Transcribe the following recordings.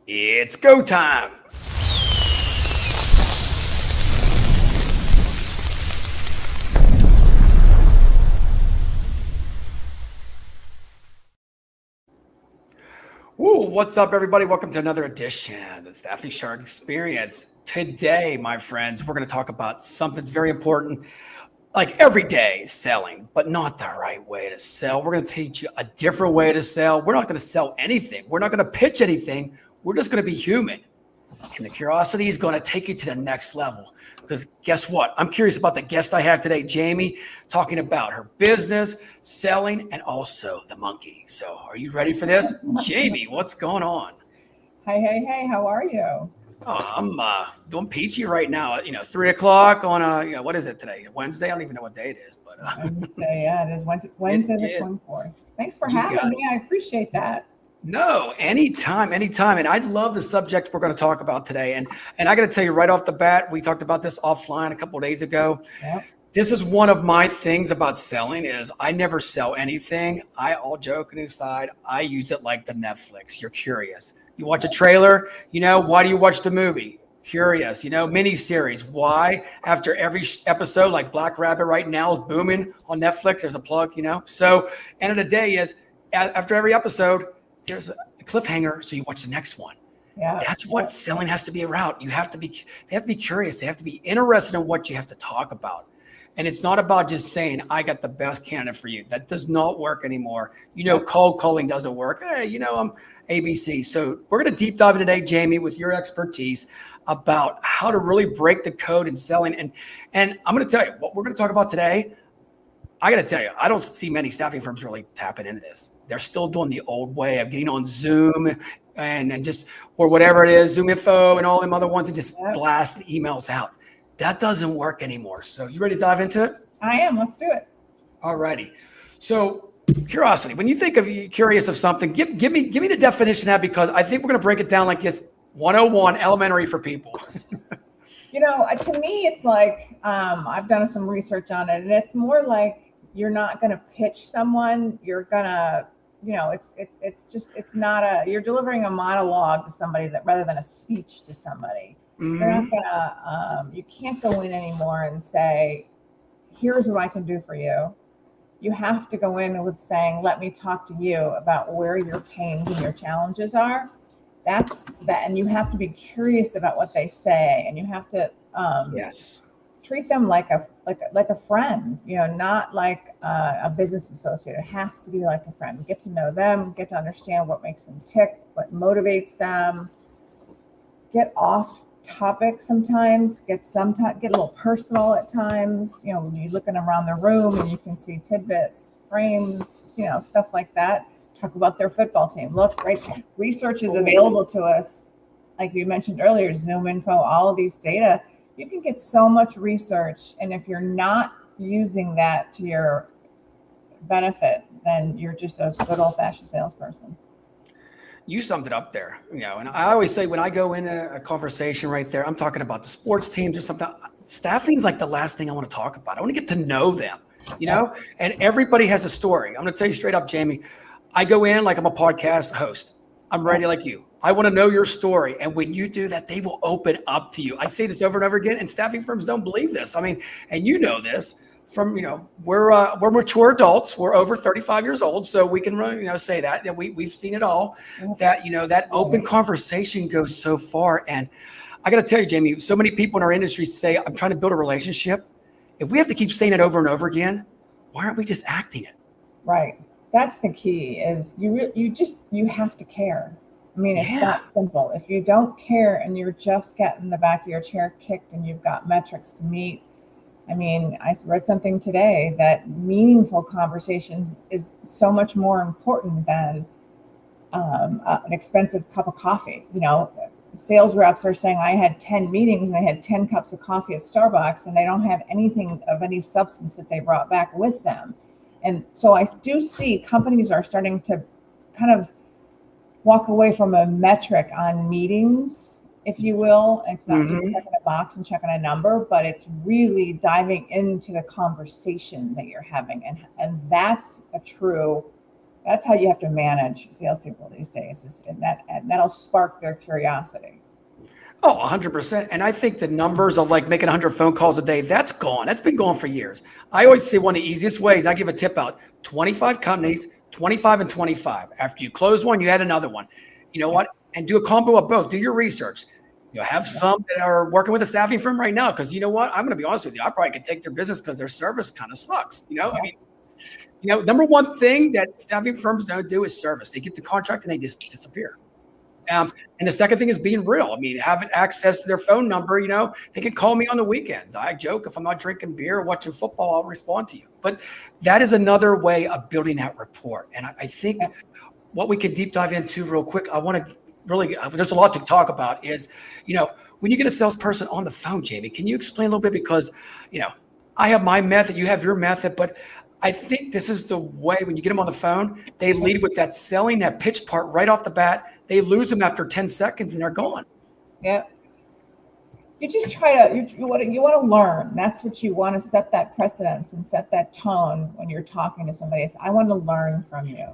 It's go time. What's up, everybody? Welcome to another edition of the Staffing Shark Experience. Today, my friends, we're going to talk about something that's very important, like everyday selling, but not the right way to sell. We're going to teach you a different way to sell. We're not going to sell anything. We're not going to pitch anything. We're just going to be human. And the curiosity is going to take you to the next level. Because guess what? I'm curious about the guest I have today, Jamie, talking about her business, selling, and also the monkey. So are you ready for this? Jamie, what's going on? Hey, how are you? Oh, I'm doing peachy right now. 3 o'clock on what is it today? Wednesday? I don't even know what day it is, but Wednesday, yeah, it is Wednesday the 24th. Thanks for having me. I appreciate that. No, anytime. And I love the subject we're going to talk about today. And I got to tell you right off the bat, we talked about this offline a couple of days ago. Yep. This is one of my things about selling is I never sell anything. All joking aside, I use it like the Netflix. You're curious. You watch a trailer, why do you watch the movie? Curious, miniseries. Why? After every episode, like Black Rabbit right now is booming on Netflix. There's a plug, So end of the day is after every episode, there's a cliffhanger, so you watch the next one. Yeah. That's what selling has to be about. They have to be curious. They have to be interested in what you have to talk about. And it's not about just saying, I got the best candidate for you. That does not work anymore. Cold calling doesn't work. Hey, I'm ABC. So we're going to deep dive today, Jamie, with your expertise about how to really break the code in selling. And I'm going to tell you what we're going to talk about today. I got to tell you, I don't see many staffing firms really tapping into this. They're still doing the old way of getting on Zoom and just, or whatever it is, Zoom info and all them other ones and just blast the emails out. That doesn't work anymore. So you ready to dive into it? I am. Let's do it. All righty. So curiosity, when you think of curious of something, give me the definition of that, because I think we're going to break it down like this 101 elementary for people. To me, it's like I've done some research on it, and it's more like you're not going to pitch someone. You're going to, you're delivering a monologue to somebody rather than a speech to somebody. Mm-hmm. You're not going to, you can't go in anymore and say, here's what I can do for you. You have to go in with saying, let me talk to you about where your pains and your challenges are. That's that. And you have to be curious about what they say, and you have to treat them like a friend, not like a business associate. It has to be like a friend. Get to know them, get to understand what makes them tick, what motivates them. Get off topic sometimes, get a little personal at times. You're looking around the room and you can see tidbits, frames, stuff like that. Talk about their football team. Look, right, research is available to us. Like you mentioned earlier, Zoom info, all of these data. You can get so much research, and if you're not using that to your benefit, then you're just a good old-fashioned salesperson. You summed it up there, and I always say when I go into a conversation right there, I'm talking about the sports teams or something. Staffing's like the last thing I want to talk about. I want to get to know them, and everybody has a story. I'm going to tell you straight up, Jamie, I go in like I'm a podcast host. I'm ready like you. I want to know your story. And when you do that, they will open up to you. I say this over and over again, and staffing firms don't believe this. I mean, and this from, we're mature adults. We're over 35 years old. So we can, say that. We've seen it all. That, that open conversation goes so far. And I got to tell you, Jamie, so many people in our industry say, I'm trying to build a relationship. If we have to keep saying it over and over again, why aren't we just acting it? Right. That's the key is you have to care. I mean, it's that simple. If you don't care and you're just getting the back of your chair kicked and you've got metrics to meet, I mean, I read something today that meaningful conversations is so much more important than an expensive cup of coffee. Sales reps are saying I had 10 meetings and I had 10 cups of coffee at Starbucks, and they don't have anything of any substance that they brought back with them. And so I do see companies are starting to kind of walk away from a metric on meetings, if you will. It's not just checking a box and checking a number, but it's really diving into the conversation that you're having. And that's a true That's how you have to manage salespeople these days, and that'll spark their curiosity. Oh, 100%. And I think the numbers of like making 100 phone calls a day, that's gone. That's been gone for years. I always say one of the easiest ways, I give a tip out, 25 companies, 25 and 25. After you close one, you add another one. You know what? And do a combo of both. Do your research. Have some that are working with a staffing firm right now. Cause you know what? I'm going to be honest with you. I probably could take their business because their service kind of sucks. I mean, number one thing that staffing firms don't do is service. They get the contract and they just disappear. And the second thing is being real. I mean, having access to their phone number, they can call me on the weekends. I joke, if I'm not drinking beer or watching football, I'll respond to you. But that is another way of building that rapport. And I think what we can deep dive into real quick, I want to really, there's a lot to talk about is, when you get a salesperson on the phone, Jamie, can you explain a little bit? Because, I have my method, you have your method, but I think this is the way when you get them on the phone, they lead with that selling, that pitch part right off the bat. They lose them after 10 seconds and they're gone. Yeah. You just try to, you want to learn. That's what you want to set that precedence and set that tone when you're talking to somebody. So I want to learn from you.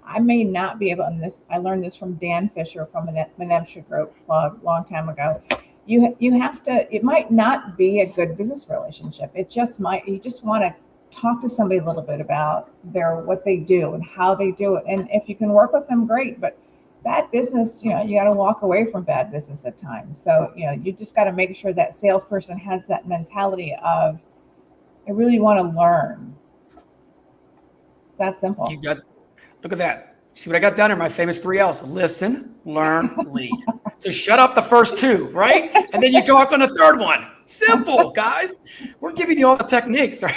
I may not be able, and this, I learned this from Dan Fisher from the Menemsha Group a long time ago. You have to, it might not be a good business relationship. It just might, you just want to talk to somebody a little bit about what they do and how they do it. And if you can work with them, great. But bad business, you got to walk away from bad business at times. So, you just got to make sure that salesperson has that mentality of, I really want to learn. It's that simple. Look at that. See what I got down here? My famous 3 L's. Listen, learn, lead. So shut up the first 2, right? And then you talk on the third one. Simple, guys. We're giving you all the techniques, right?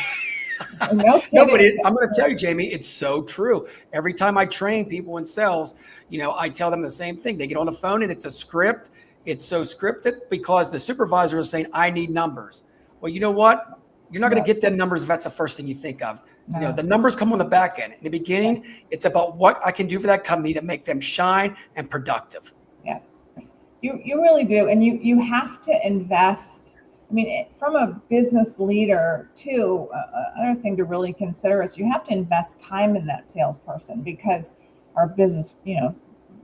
No, but I'm going to tell you, Jamie, it's so true. Every time I train people in sales, I tell them the same thing. They get on the phone and it's a script. It's so scripted because the supervisor is saying, I need numbers. Well, you know what? You're not going to get them numbers if that's the first thing you think of. No. The numbers come on the back end. In the beginning, it's about what I can do for that company to make them shine and productive. Yeah, you really do. And you have to invest. I mean, from a business leader too, another thing to really consider is you have to invest time in that salesperson because our business,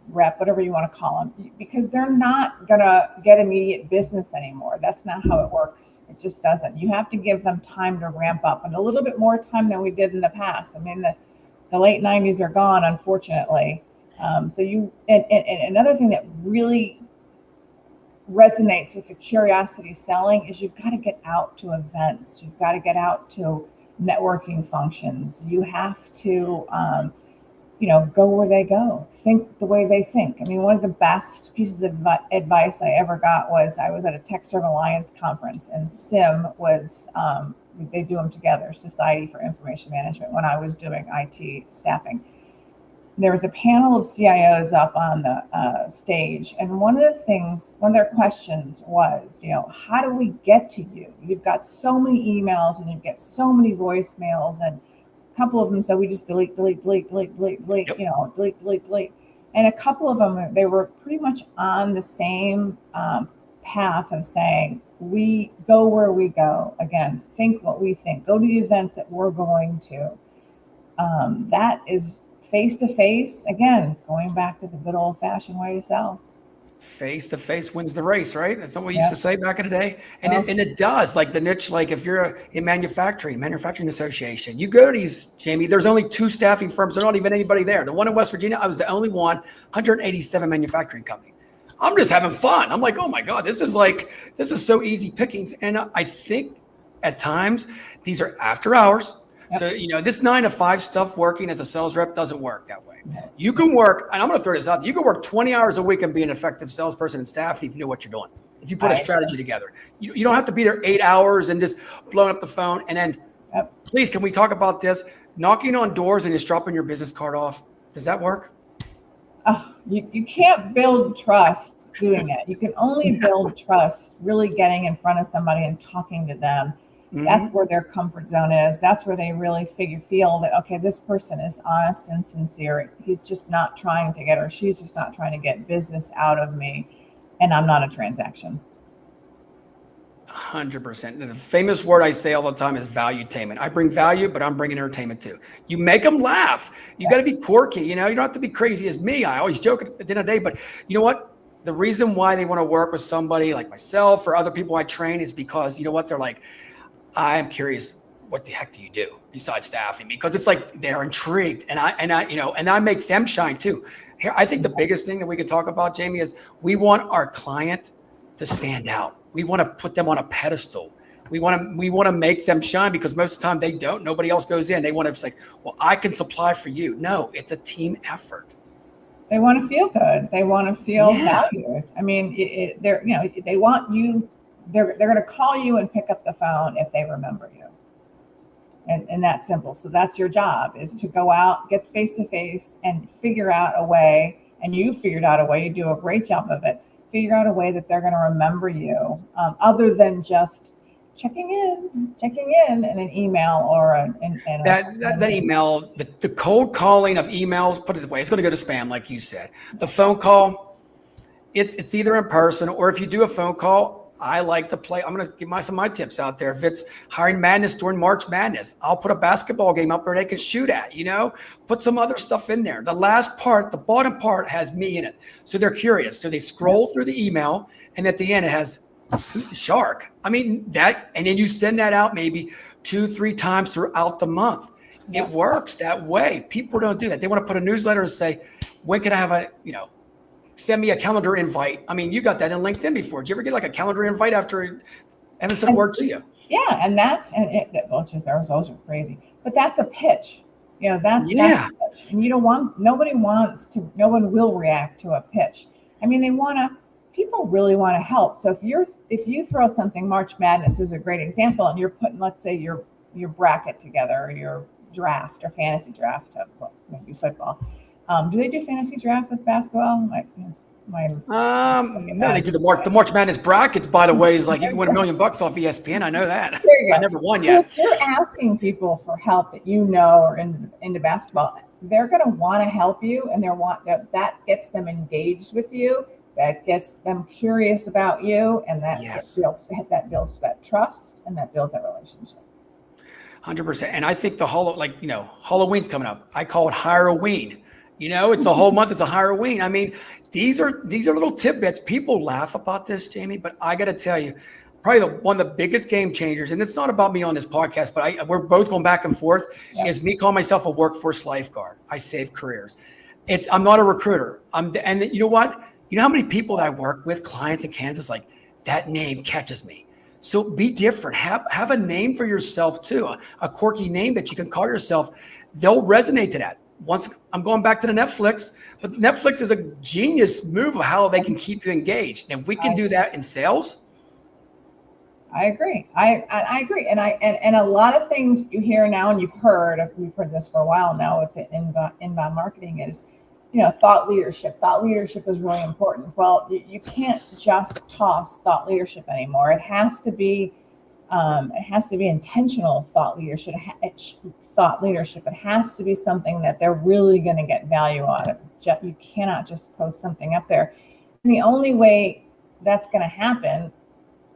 rep, whatever you want to call them, because they're not going to get immediate business anymore. That's not how it works. It just doesn't. You have to give them time to ramp up and a little bit more time than we did in the past. I mean, the late 90s are gone, unfortunately. And another thing that really resonates with the curiosity selling is you've got to get out to events. You've got to get out to networking functions. You have to, go where they go, think the way they think. I mean, one of the best pieces of advice I ever got was I was at a TechServe Alliance conference and SIM was, they do them together, Society for Information Management, when I was doing IT staffing. There was a panel of CIOs up on the stage. And one of their questions was, how do we get to you? You've got so many emails and you get so many voicemails. And a couple of them said, we just delete. Yep. delete. And a couple of them, they were pretty much on the same path of saying, we go where we go. Again, think what we think. Go to the events that we're going to. That is face-to-face. Again, it's going back to the good old-fashioned way to sell. Face-to-face wins the race, right? That's what we used to say back in the day. And it does, like the niche, like if you're in manufacturing association, you go to these, Jamie, there's only 2 staffing firms. There's not even anybody there. The one in West Virginia, I was the only one, 187 manufacturing companies. I'm just having fun. I'm like, oh my God, this is so easy pickings. And I think at times these are after hours. So, this 9 to 5 stuff working as a sales rep doesn't work that way. You can work, and I'm going to throw this out. You can work 20 hours a week and be an effective salesperson and staff if you know what you're doing. If you put a strategy together, you don't have to be there 8 hours and just blowing up the phone. And then, please, can we talk about this? Knocking on doors and just dropping your business card off. Does that work? You can't build trust doing it. You can only build trust really getting in front of somebody and talking to them. Mm-hmm. That's where their comfort zone is. That's where they really feel that, okay, this person is honest and sincere. He's just not trying to or she's just not trying to get business out of me. And I'm not a transaction. 100%. The famous word I say all the time is valuetainment. I bring value, but I'm bringing entertainment too. You make them laugh. You got to be quirky. You don't have to be crazy as me. I always joke at the end of the day, but you know what? The reason why they want to work with somebody like myself or other people I train is because you know what? They're like, I'm curious. What the heck do you do besides staffing? Because it's like they're intrigued, and I make them shine too. Here, I think the biggest thing that we could talk about, Jamie, is we want our client to stand out. We want to put them on a pedestal. We want to make them shine because most of the time they don't. Nobody else goes in. They want to say, well, I can supply for you. No, it's a team effort. They want to feel good. They want to feel valued. I mean, they want you. They're going to call you and pick up the phone if they remember you. And that's simple. So that's your job, is to go out, get face to face, and figure out a way. And you figured out a way. You do a great job of it. Figure out a way that they're going to remember you, other than just checking in, and an email or that email, the cold calling of emails. Put it this way, it's going to go to spam, like you said. The phone call, it's either in person, or if you do a phone call, I like to play. I'm going to give some of my tips out there. If it's hiring madness during March Madness, I'll put a basketball game up where they can shoot at, put some other stuff in there. The last part, the bottom part has me in it. So they're curious. So they scroll through the email, and at the end it has, who's the shark? I mean, and then you send that out maybe 2-3 times throughout the month. It works that way. People don't do that. They want to put a newsletter and say, when can I have send me a calendar invite. I mean, you got that in LinkedIn before. Did you ever get like a calendar invite after I haven't said a word to you? Yeah, and those are crazy. But that's a pitch. That's a pitch. And no one will react to a pitch. I mean, people really want to help. So if you throw something, March Madness is a great example, and you're putting, let's say, your bracket together, or your draft or fantasy draft of maybe football. Do they do fantasy draft with basketball? No, they do the March Madness brackets. By the way, is like you can win $1 million off ESPN. I know that. There you go. I never won yet. So if you're asking people for help that are into basketball, they're going to want to help you, and that gets them engaged with you. That gets them curious about you, and that builds that trust, and that builds that relationship. 100%. And I think Halloween's coming up. I call it Halloween. It's a whole month. It's a Halloween. I mean, these are little tidbits. People laugh about this, Jamie, but I got to tell you, probably one of the biggest game changers, and it's not about me on this podcast, but we're both going back and forth, is me calling myself a workforce lifeguard. I save careers. I'm not a recruiter. And you know what? You know how many people that I work with, clients in Kansas, like that name catches me. So be different. Have a name for yourself too, a quirky name that you can call yourself. They'll resonate to that. Once I'm going back to the Netflix, but Netflix is a genius move of how they can keep you engaged. And if we can do that in sales. I agree. I agree. And a lot of things you hear now, and we've heard this for a while now with inbound marketing, is, thought leadership. Thought leadership is really important. Well, you can't just toss thought leadership anymore. It has to be intentional thought leadership. It has to be something that they're really going to get value out of. You cannot just post something up there. And the only way that's going to happen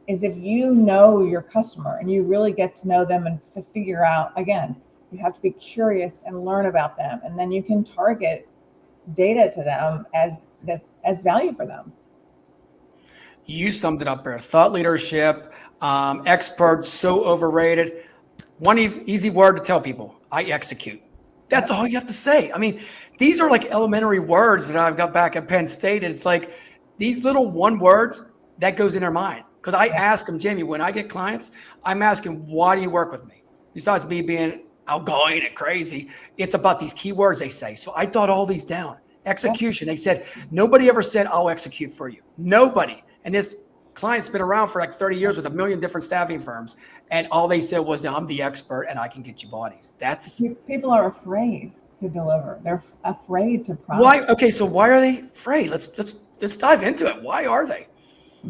is if you know your customer and you really get to know them and to figure out, again, you have to be curious and learn about them. And then you can target data to them as value for them. You summed it up there. Thought leadership, experts, so overrated. One easy word to tell people: I execute. That's all you have to say. I mean, these are like elementary words that I've got back at Penn State. It's like these little one words that goes in their mind. Because I ask them, Jamie, when I get clients, I'm asking, why do you work with me? Besides me being outgoing and crazy, it's about these key words they say. So I thought all these down. Execution. They said, nobody ever said, I'll execute for you. Nobody. And this client's been around for like 30 years with 1 million different staffing firms. And all they said was, I'm the expert and I can get you bodies. People are afraid to deliver. They're afraid to promise. Why? Okay. So why are they afraid? Let's dive into it. Why are they?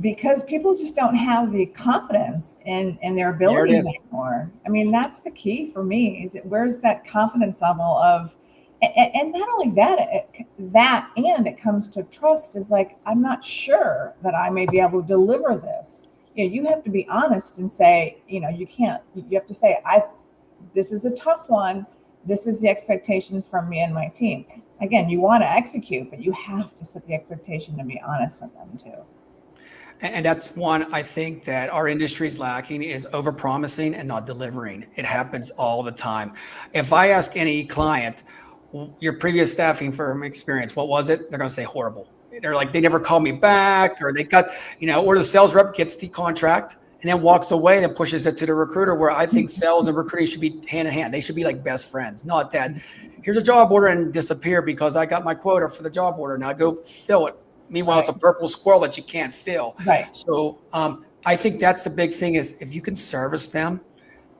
Because people just don't have the confidence in their abilities anymore. I mean, that's the key for me, is where's that confidence level of, and not only that, and it comes to trust, is like, I'm not sure that I may be able to deliver this. you have to be honest and say, you have to say, this is a tough one. This is the expectations from me and my team. Again, you want to execute, but you have to set the expectation to be honest with them too. And that's one I think that our industry is lacking, is over-promising and not delivering. It happens all the time. If I ask any client, your previous staffing firm experience, what was it? They're going to say horrible. They're like, they never called me back, or they got, or the sales rep gets the contract and then walks away and pushes it to the recruiter, where I think sales and recruiting should be hand in hand. They should be like best friends, not that here's a job order and disappear because I got my quota for the job order. Now go fill it. Meanwhile, It's a purple squirrel that you can't fill. Right. So I think that's the big thing, is if you can service them,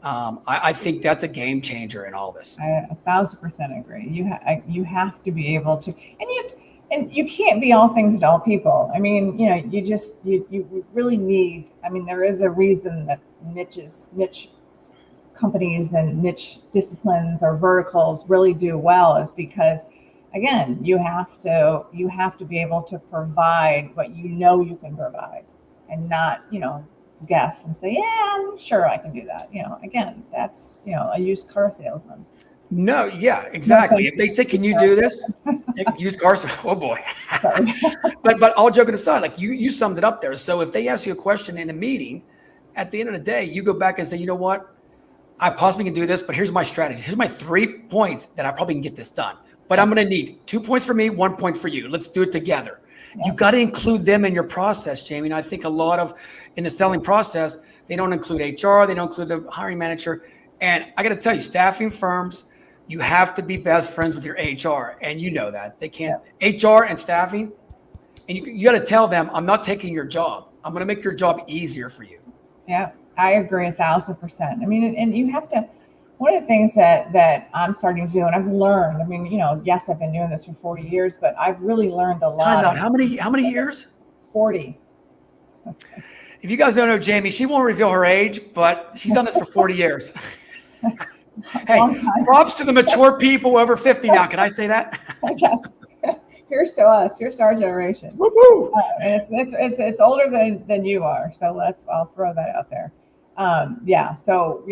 I think that's a game changer in all this. I 1,000% agree. You have to be able to, and you can't be all things to all people. I mean, you really need. I mean, there is a reason that niche companies and niche disciplines or verticals really do well, is because, again, you have to be able to provide what you can provide, and not guess and say, yeah, I'm sure I can do that. Again, that's a used car salesman. No, yeah, exactly. If they say, can you do this? Used cars, oh boy. but all joking aside, like you summed it up there. So if they ask you a question in a meeting, at the end of the day, you go back and say, you know what? I possibly can do this, but here's my strategy. Here's my 3 points that I probably can get this done. But I'm going to need 2 points for me, 1 point for you. Let's do it together. Yeah. You got to include them in your process, Jamie. And I think a lot of, in the selling process, they don't include HR. They don't include the hiring manager. And I got to tell you, staffing firms, you have to be best friends with your HR. And you know that. They can't, HR and staffing, and you got to tell them, I'm not taking your job. I'm going to make your job easier for you. Yeah, I agree 1,000%. I mean, and you have to, one of the things that I'm starting to do, and I've learned, I mean, yes, I've been doing this for 40 years, but I've really learned a lot. How many years? 40. If you guys don't know Jamie, she won't reveal her age, but she's done this for 40 years. Hey, props to the mature people over 50 now. Can I say that? I guess. Here's to us. Here's to our generation. Woo-hoo! And it's older than you are. So I'll throw that out there. Yeah. So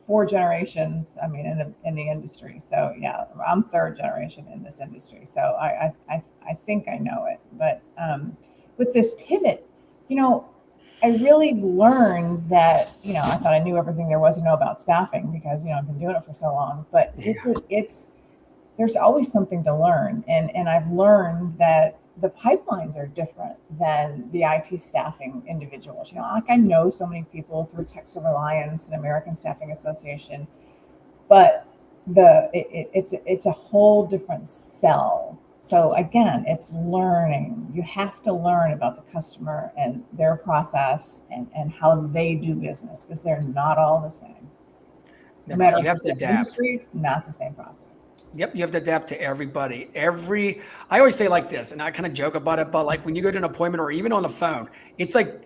4 generations. I mean, in the industry. So yeah, I'm 3rd generation in this industry. So I think I know it. But with this pivot, I really learned that, I thought I knew everything there was to know about staffing because, I've been doing it for so long, but there's always something to learn. And I've learned that the pipelines are different than the IT staffing individuals. I know so many people through Texas Alliance and American Staffing Association, but it's a whole different sell. So again, it's learning. You have to learn about the customer and their process and how they do business, because they're not all the same. No matter you have to adapt. Industry, not the same process. Yep, you have to adapt to everybody. I always say like this, and I kind of joke about it, but like when you go to an appointment or even on the phone, it's like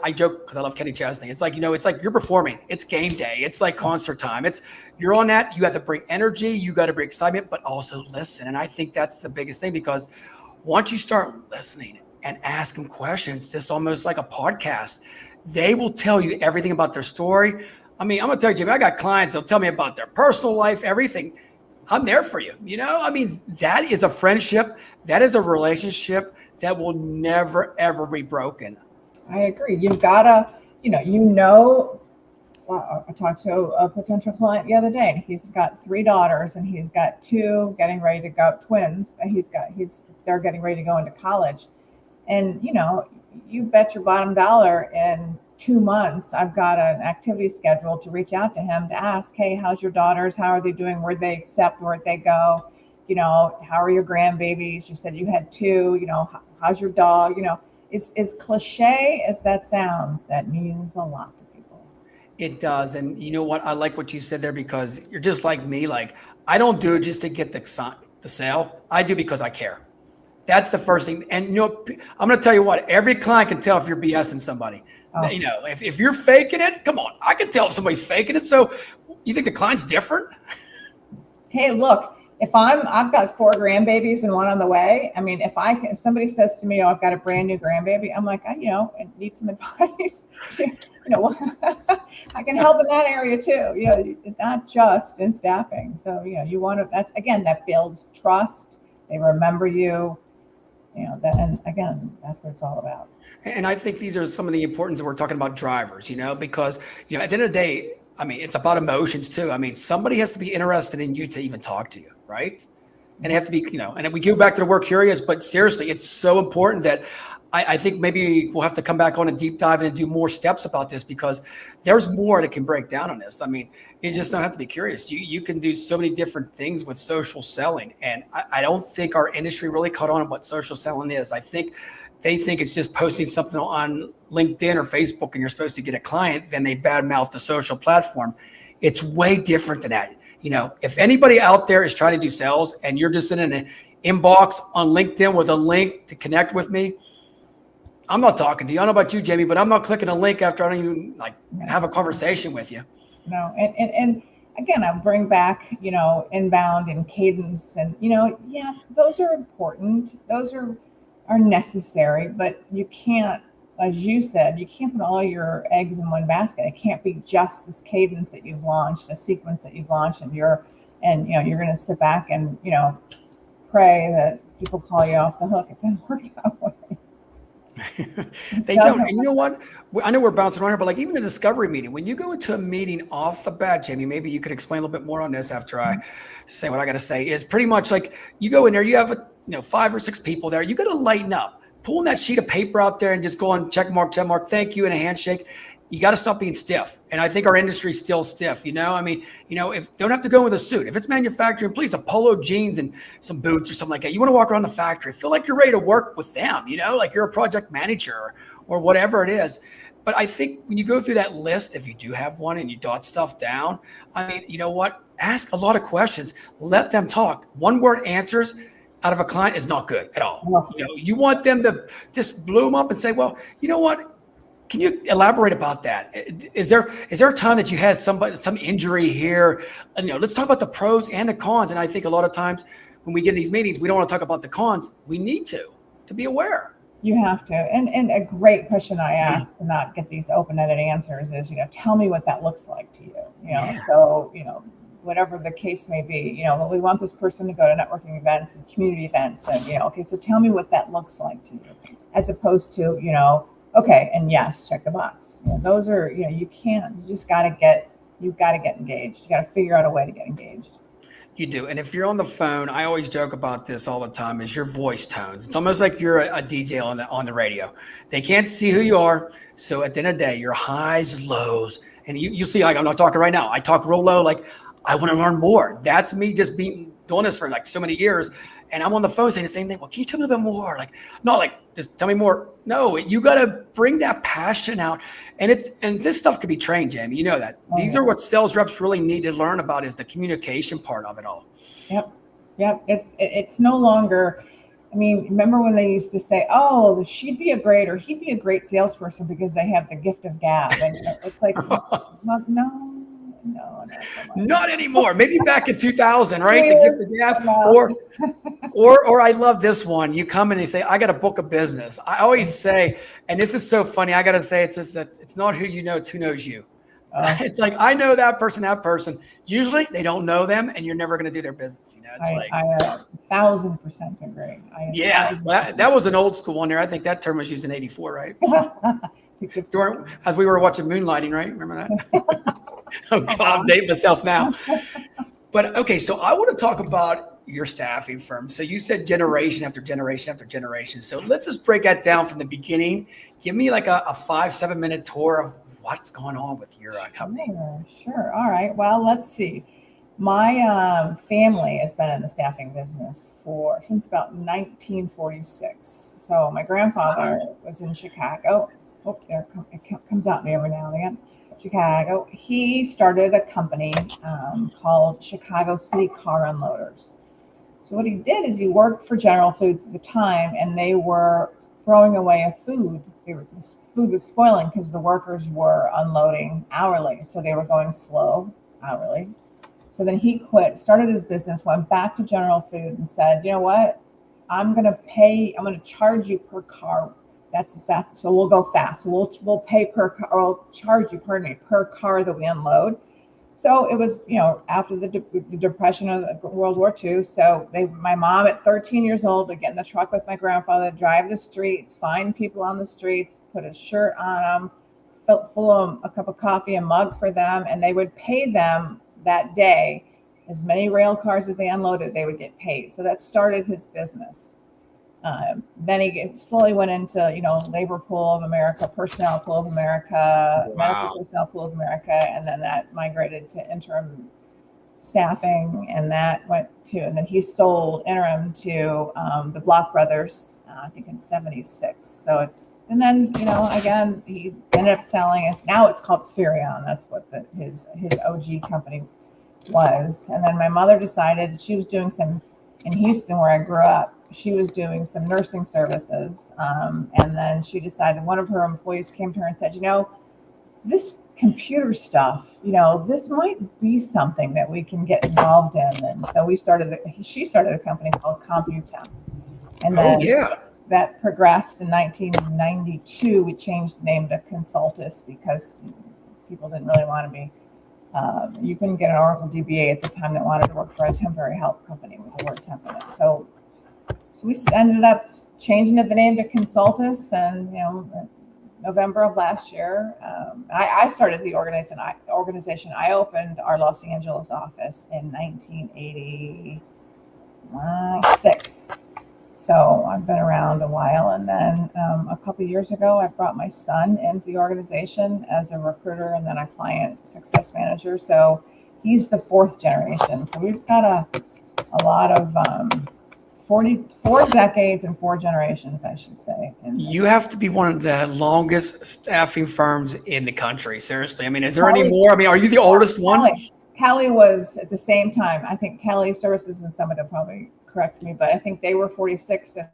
I joke because I love Kenny Chesney. It's like, it's like you're performing. It's game day. It's like concert time. You're on that. You have to bring energy. You got to bring excitement, but also listen. And I think that's the biggest thing, because once you start listening and ask them questions, just almost like a podcast, they will tell you everything about their story. I mean, I'm going to tell you, Jimmy, I got clients that'll tell me about their personal life, everything. I'm there for you. I mean, that is a friendship. That is a relationship that will never, ever be broken. I agree. You've got to, I talked to a potential client the other day, and he's got 3 daughters, and he's got 2 getting ready to go, twins. And they're getting ready to go into college. And, you bet your bottom dollar in 2 months, I've got an activity scheduled to reach out to him to ask, hey, how's your daughters? How are they doing? Where'd they accept? Where'd they go? How are your grandbabies? You said you had 2, how's your dog? As cliche as that sounds, that means a lot to people. It does. And you know what? I like what you said there, because you're just like me. Like, I don't do it just to get the sale. I do because I care. That's the first thing. And I'm going to tell you what, every client can tell if you're BSing somebody. Oh. If you're faking it, come on, I can tell if somebody's faking it. So you think the client's different? Hey, look, I've got 4 grandbabies and one on the way. I mean, if somebody says to me, "Oh, I've got a brand new grandbaby," I'm like, I need some advice. I can help in that area too. It's not just in staffing. So, you want to, that builds trust. They remember you, and again, that's what it's all about. And I think these are some of the importance that we're talking about drivers, because, at the end of the day, I mean, it's about emotions too. I mean, somebody has to be interested in you to even talk to you, right? And they have to be, and we go back to the word curious, but seriously, it's so important that I think maybe we'll have to come back on a deep dive and do more steps about this, because there's more that can break down on this. I mean, you just don't have to be curious. You can do so many different things with social selling. And I don't think our industry really caught on what social selling is. I think they think it's just posting something on LinkedIn or Facebook and you're supposed to get a client, then they badmouth the social platform. It's way different than that. If anybody out there is trying to do sales and you're just in an inbox on LinkedIn with a link to connect with me, I'm not talking to you. I don't know about you, Jamie, but I'm not clicking a link after I don't even have a conversation with you. No. And again, I'll bring back, inbound and cadence and, those are important. Those are necessary, but you can't, as you said, you can't put all your eggs in one basket. It can't be just this cadence that you've launched, a sequence that you've launched, and you're going to sit back and, pray that people call you off the hook. It doesn't work that way. They don't. And you know what? I know we're bouncing around here, but even a discovery meeting, when you go into a meeting off the bat, Jamie, maybe you could explain a little bit more on this after I say what I got to say, is pretty much like you go in there, you have 5 or 6 people there. You got to lighten up, pulling that sheet of paper out there and just go on check mark, thank you, and a handshake. You got to stop being stiff. And I think our industry is still stiff. I mean, if don't have to go with a suit. If it's manufacturing, please, a polo jeans and some boots or something like that. You want to walk around the factory, feel like you're ready to work with them, like you're a project manager or whatever it is. But I think when you go through that list, if you do have one and you dot stuff down, I mean, you know what? Ask a lot of questions. Let them talk. One word answers out of a client is not good at all. You want them to just bloom up and say, well, you know what? Can you elaborate about that? Is there a time that you had some injury here? Let's talk about the pros and the cons. And I think a lot of times when we get in these meetings, we don't want to talk about the cons. We need to be aware. You have to. And a great question I ask to not get these open-ended answers is, tell me what that looks like to you. So, whatever the case may be, we want this person to go to networking events and community events. And, okay, so tell me what that looks like to you, as opposed to, okay, and yes, check the box. Those are, you just got to get engaged. You got to figure out a way to get engaged. You do. And if you're on the phone, I always joke about this all the time, is your voice tones. It's almost like you're a DJ on the radio. They can't see who you are. So at the end of the day, your highs, lows, and you see, I'm not talking right now. I talk real low, like I want to learn more. That's me just doing this for so many years. And I'm on the phone saying the same thing. Well, can you tell me a bit more? Just tell me more. No, you got to bring that passion out. And this stuff could be trained, Jamie. You know that. These are what sales reps really need to learn about, is the communication part of it all. Yep. It's no longer, I mean, remember when they used to say, oh, he'd be a great salesperson because they have the gift of gab. And it's like, no. Not anymore. Maybe back in 2000, right? The gift of gab. Or I love this one. You come in and you say, I got a book of business. I always say, and this is so funny, I got to say, it's not who you know, it's who knows you. It's like, I know that person. Usually they don't know them and you're never going to do their business. I 1,000% agree. That was an old school one there. I think that term was used in 84, right? As we were watching Moonlighting, right? Remember that? Oh God, I'm dating myself now. But okay, so I want to talk about your staffing firm. So you said generation after generation after generation. So let's just break that down from the beginning. Give me like a 5-7 minute tour of what's going on with your company. Sure. All right. Well, let's see. My family has been in the staffing business since about 1946. So my grandfather was in Chicago. It comes out me every now and again. Chicago. He started a company called Chicago City Car Unloaders. So what he did is he worked for General Foods at the time, and they were throwing away food. This food was spoiling because the workers were unloading hourly, so they were going slow hourly. So then he quit, started his business, went back to General Food and said, you know what? I'm going to charge you per car. That's as fast. So we'll go fast. So we'll pay per car, or I'll charge you, per car that we unload. So it was, after the depression of World War II. So my mom at 13 years old would get in the truck with my grandfather, drive the streets, find people on the streets, put a shirt on them, fill them a cup of coffee, a mug for them, and they would pay them that day. As many rail cars as they unloaded, they would get paid. So that started his business. Then he slowly went into, Labor Pool of America, Personnel Pool of America, Medical Personnel Pool of America, and then that migrated to interim staffing, and that went to, and then he sold interim to the Block Brothers, I think in '76. So and then, again, he ended up selling it. Now it's called Spherion. That's what his OG company was. And then my mother decided she was doing some, in Houston where I grew up, she was doing some nursing services. And then she decided, one of her employees came to her and said, this computer stuff, this might be something that we can get involved in. And so she started a company called CompuTem. And then that progressed. In 1992, we changed the name to Consultus because people didn't really want to be, you couldn't get an Oracle DBA at the time that wanted to work for a temporary help company with the word temp in it. So we ended up changing the name to Consultus, and November of last year, I started the organization. I opened our Los Angeles office in 1986. So I've been around a while, and then a couple of years ago, I brought my son into the organization as a recruiter and then a client success manager. So he's the fourth generation. So we've got a lot of 4 decades and 4 generations, I should say. You have to be one of the longest staffing firms in the country. Seriously. I mean, is there any more? I mean, are you the oldest one? Kelly was at the same time. I think Kelly Services and Summit will probably correct me, but I think they were 46, and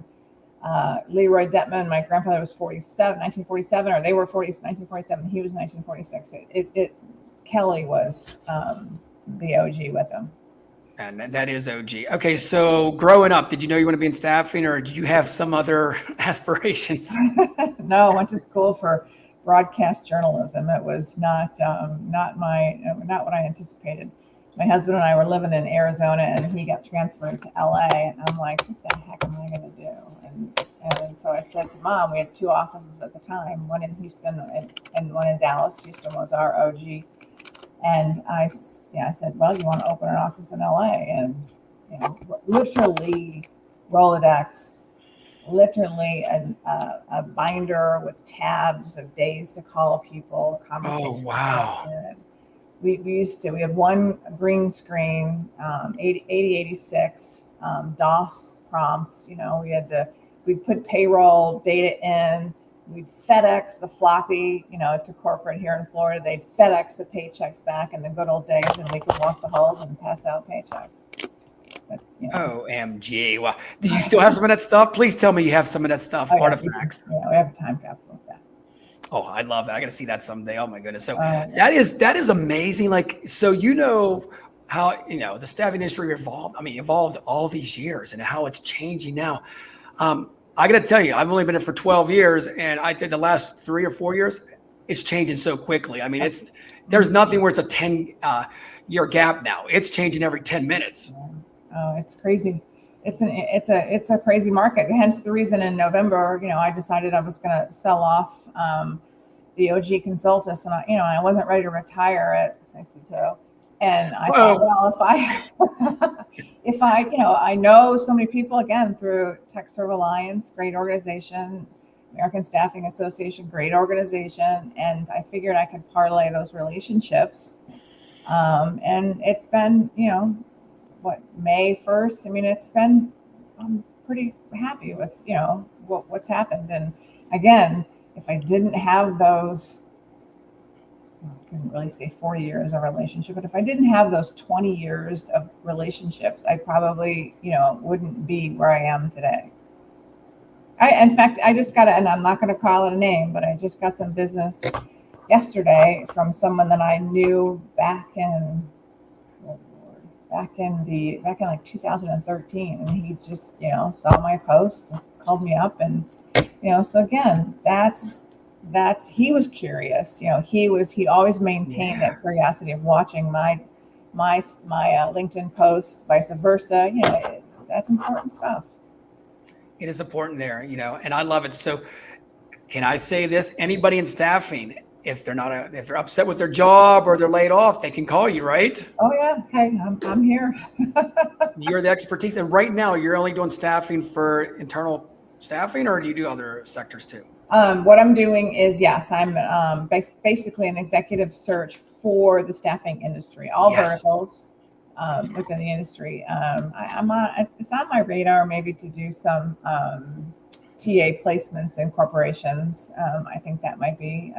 Leroy Detman, my grandfather, was 1947, or they were 1947. He was 1946. Kelly was the OG with them. And that is OG. Okay, so growing up, did you know you want to be in staffing, or did you have some other aspirations? No, I went to school for broadcast journalism. It was not what I anticipated. My husband and I were living in Arizona, and he got transferred to LA, and I'm like, what the heck am I going to do? And so I said to Mom, we had 2 offices at the time, one in Houston and one in Dallas. Houston was our OG. And I said, well, you want to open an office in LA? And, literally Rolodex, literally a binder with tabs of days to call people. Oh, wow. We have one green screen, 8086, DOS prompts. We'd put payroll data in. We'd FedEx the floppy, to corporate here in Florida. They'd FedEx the paychecks back in the good old days, and we could walk the halls and pass out paychecks. But, OMG. Wow. Do you still have some of that stuff? Please tell me you have some of that stuff, artifacts. Yeah, we have a time capsule of that. Oh, I love that. I got to see that someday. Oh my goodness. So that is amazing. Like, so how, the staffing industry evolved all these years, and how it's changing now. I got to tell you, I've only been in it for 12 years, and I'd say the last 3 or 4 years, it's changing so quickly. I mean, there's nothing where it's a 10-year gap now. It's changing every 10 minutes. Oh, it's crazy. It's a crazy market. Hence the reason in November, I decided I was going to sell off the OG Consultus, and I wasn't ready to retire at 62. And I thought, well, if I I know so many people, again, through TechServe Alliance, great organization, American Staffing Association, great organization. And I figured I could parlay those relationships. And it's been, May 1st. I mean, I'm pretty happy with, what's happened. And again, if I didn't have those, I couldn't really say 40 years of relationship, but if I didn't have those 20 years of relationships, I probably, wouldn't be where I am today. In fact, I just got and I'm not going to call it a name, but I just got some business yesterday from someone that I knew back in back in like 2013, and he just saw my post, called me up, and so again, that's he was curious. He always maintained Yeah. that curiosity of watching my LinkedIn posts, vice versa. That's important stuff. It is important there, and I love it. So can I say this? Anybody in staffing, if they're upset with their job or they're laid off, they can call you, right? Oh yeah, hey, I'm here. You're the expertise. And right now you're only doing staffing for internal staffing, or do you do other sectors too? What I'm doing is, yes, I'm basically an executive search for the staffing industry, all Yes. verticals within the industry. It's on my radar maybe to do some TA placements in corporations. I think that might be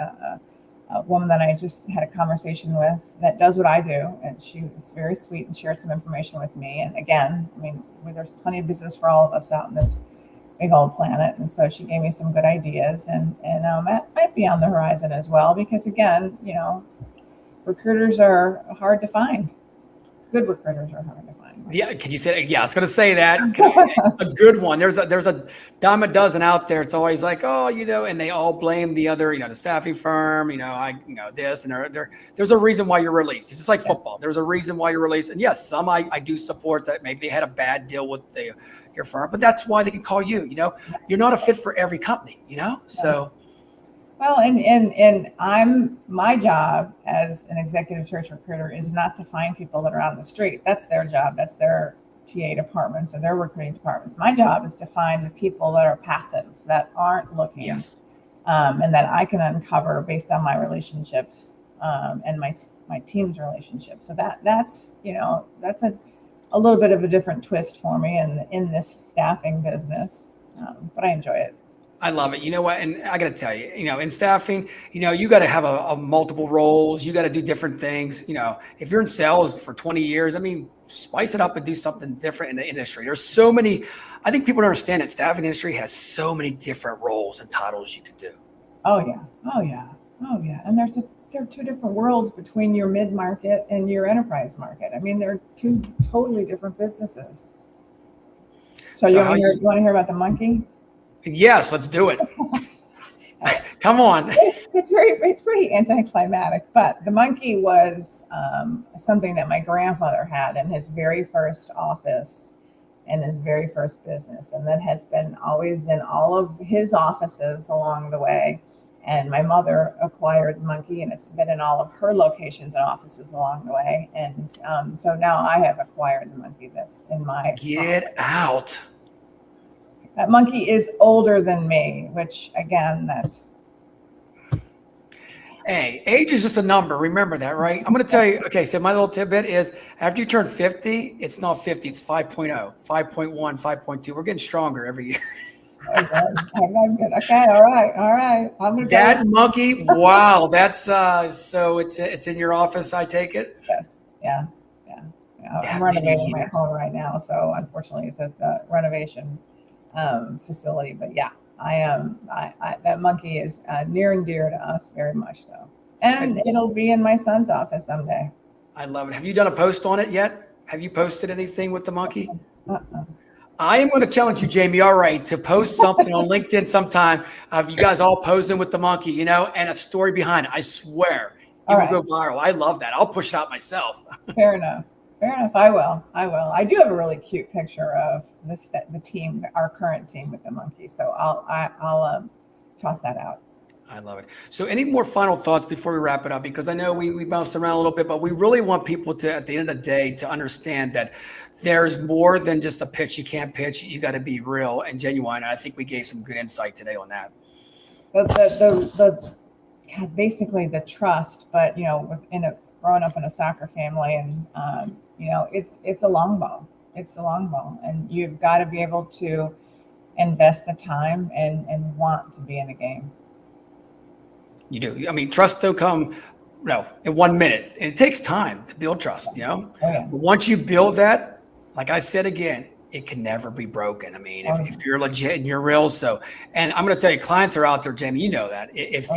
a woman that I just had a conversation with that does what I do, and she was very sweet and shared some information with me. And again, I mean, there's plenty of business for all of us out in this big old planet, and so she gave me some good ideas, and that might be on the horizon as well, because again, recruiters are hard to find. Good recruiters are hard to find. Yeah, can you say? Yeah, I was going to say that. It's a good one. There's a dime a dozen out there. It's always like, oh, and they all blame the other, the staffing firm. This and there's a reason why you're released. It's just like football. There's a reason why you're released. And yes, some I do support that. Maybe they had a bad deal with your firm, but that's why they can call you. You're not a fit for every company. So. Well, and my job as an executive search recruiter is not to find people that are on the street. That's their job. That's their TA departments or their recruiting departments. My job is to find the people that are passive, that aren't looking, Yes. And that I can uncover based on my relationships and my team's relationships. So that's a little bit of a different twist for me in this staffing business, but I enjoy it. I love it. You know what? And I got to tell you, in staffing, you got to have a multiple roles. You got to do different things. If you're in sales for 20 years, I mean, spice it up and do something different in the industry. There's so many, I think people don't understand that staffing industry has so many different roles and titles you can do. Oh yeah. Oh yeah. Oh yeah. And there are two different worlds between your mid-market and your enterprise market. I mean, they're two totally different businesses. So you want to hear about the monkey? Yes, let's do it. Come on. It's pretty anticlimactic, but the monkey was something that my grandfather had in his very first office and his very first business, and that has been always in all of his offices along the way. And my mother acquired the monkey, and it's been in all of her locations and offices along the way. And so now I have acquired the monkey that's in my Get out. That monkey is older than me, which again, that's. Hey, age is just a number. Remember that, right? I'm going to tell you. Okay, so my little tidbit is after you turn 50, it's not 50, it's 5.0, 5.1, 5.2. We're getting stronger every year. Okay, all right. I'm gonna that monkey, wow, that's so it's in your office, I take it? Yes, yeah. I'm renovating my home right now, so unfortunately it's at the renovation facility, but yeah, I am. That monkey is near and dear to us, very much so, and it'll be in my son's office someday. I love it. Have you done a post on it yet? Have you posted anything with the monkey? I am going to challenge you, Jamie. All right, to post something on LinkedIn sometime of you guys all posing with the monkey, and a story behind it. I swear it will go viral. I love that. I'll push it out myself. Fair enough. I will. I do have a really cute picture of the team, our current team with the monkey. So I'll toss that out. I love it. So any more final thoughts before we wrap it up? Because I know we bounced around a little bit, but we really want people to, at the end of the day, to understand that there's more than just a pitch. You can't pitch. You got to be real and genuine. And I think we gave some good insight today on that. Basically the trust, but growing up in a soccer family, and it's a long ball. It's a long ball, and you've got to be able to invest the time and want to be in the game. You do. I mean, trust don't come in 1 minute. It takes time to build trust, Oh, yeah. But once you build that, like I said again, it can never be broken. I mean, if you're legit and you're real. So, and I'm going to tell you, clients are out there, Jamie, you know that. If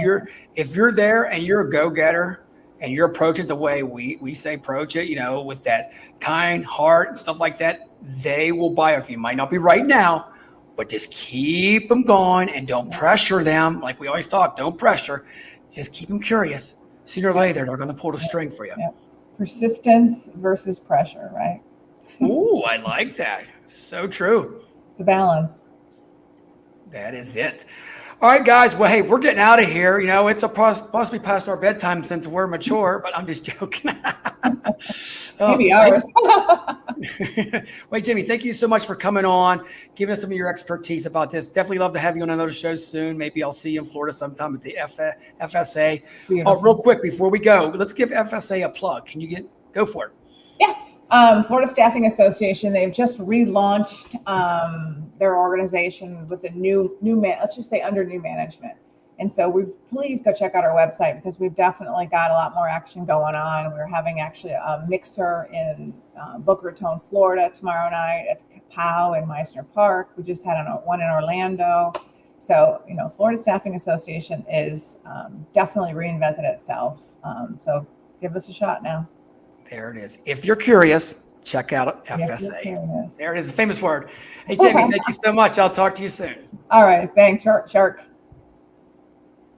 you're there and you're a go-getter and you're approaching it the way we say approach it, with that kind heart and stuff like that, they will buy it. You might not be right now, but just keep them going and don't pressure them. Like we always talk, don't pressure. Just keep them curious. Sooner or later, they're going to pull the string for you. Yeah. Persistence versus pressure, right? Ooh, I like that. So true. It's a balance. That is it. All right, guys. Well, hey, we're getting out of here. It's possibly past our bedtime since we're mature, but I'm just joking. Maybe ours. Wait, Jamie, thank you so much for coming on, giving us some of your expertise about this. Definitely love to have you on another show soon. Maybe I'll see you in Florida sometime at the FSA. Real quick, before we go, let's give FSA a plug. Can you go for it? Yeah. Florida Staffing Association, they've just relaunched their organization with a let's just say under new management. And so please go check out our website because we've definitely got a lot more action going on. We're having actually a mixer in Boca Raton, Florida tomorrow night at POW in Meisner Park. We just had one in Orlando. So, Florida Staffing Association is definitely reinvented itself. So give us a shot now. There it is. If you're curious, check out FSA. There it is, a famous word. Hey, Jamie, thank you so much. I'll talk to you soon. All right. Thanks, Shark.